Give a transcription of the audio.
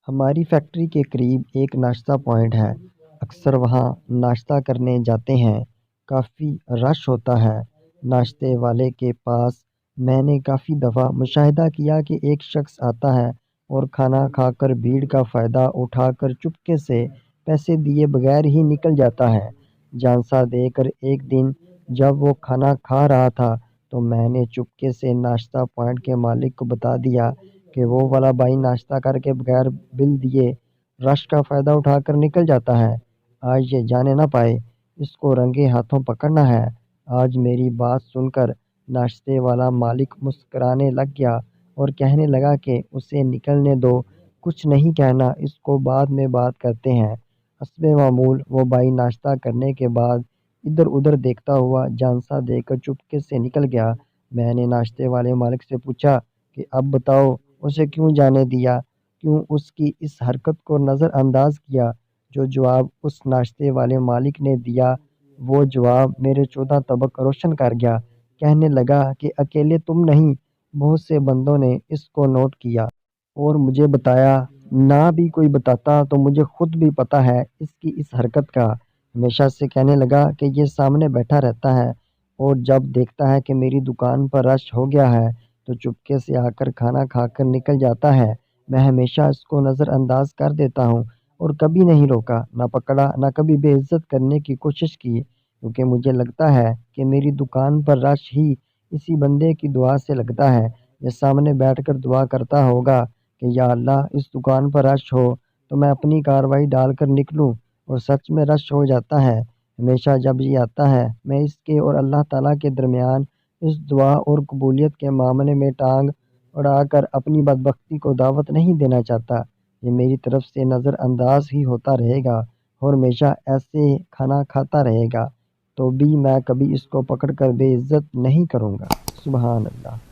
ہماری فیکٹری کے قریب ایک ناشتہ پوائنٹ ہے۔ اکثر وہاں ناشتہ کرنے جاتے ہیں۔ کافی رش ہوتا ہے ناشتے والے کے پاس۔ میں نے کافی دفعہ مشاہدہ کیا کہ ایک شخص آتا ہے اور کھانا کھا کر بھیڑ کا فائدہ اٹھا کر چپکے سے پیسے دیے بغیر ہی نکل جاتا ہے۔ جان سا دے کر ایک دن جب وہ کھانا کھا رہا تھا تو میں نے چپکے سے ناشتہ پوائنٹ کے مالک کو بتا دیا کہ وہ والا بھائی ناشتہ کر کے بغیر بل دیے رش کا فائدہ اٹھا کر نکل جاتا ہے۔ آج یہ جانے نہ پائے، اس کو رنگے ہاتھوں پکڑنا ہے۔ آج میری بات سن کر ناشتے والا مالک مسکرانے لگ گیا اور کہنے لگا کہ اسے نکلنے دو، کچھ نہیں کہنا، اس کو بعد میں بات کرتے ہیں۔ حسب معمول وہ بھائی ناشتہ کرنے کے بعد ادھر ادھر دیکھتا ہوا جانسا دے کر چپکے سے نکل گیا۔ میں نے ناشتے والے مالک سے پوچھا کہ اب بتاؤ اسے کیوں جانے دیا، کیوں اس کی اس حرکت کو نظر انداز کیا؟ جو جواب اس ناشتے والے مالک نے دیا وہ جواب میرے 14 طبق روشن کر گیا۔ کہنے لگا کہ اکیلے تم نہیں، بہت سے بندوں نے اس کو نوٹ کیا اور مجھے بتایا، نہ بھی کوئی بتاتا تو مجھے خود بھی پتہ ہے اس کی اس حرکت کا۔ ہمیشہ سے کہنے لگا کہ یہ سامنے بیٹھا رہتا ہے اور جب دیکھتا ہے کہ میری دکان پر رش ہو گیا ہے تو چپکے سے آ کر کھانا کھا کر نکل جاتا ہے۔ میں ہمیشہ اس کو نظر انداز کر دیتا ہوں اور کبھی نہیں روکا، نہ پکڑا، نہ کبھی بے عزت کرنے کی کوشش کی، کیونکہ مجھے لگتا ہے کہ میری دکان پر رش ہی اسی بندے کی دعا سے لگتا ہے۔ یہ سامنے بیٹھ کر دعا کرتا ہوگا کہ یا اللہ اس دکان پر رش ہو تو میں اپنی کارروائی ڈال کر نکلوں، اور سچ میں رش ہو جاتا ہے۔ ہمیشہ جب یہ آتا ہے میں اس کے اور اللہ تعالیٰ کے درمیان اس دعا اور قبولیت کے معاملے میں ٹانگ اڑا کر اپنی بدبختی کو دعوت نہیں دینا چاہتا۔ یہ میری طرف سے نظر انداز ہی ہوتا رہے گا اور ہمیشہ ایسے کھانا کھاتا رہے گا، تو بھی میں کبھی اس کو پکڑ کر بے عزت نہیں کروں گا۔ سبحان اللہ۔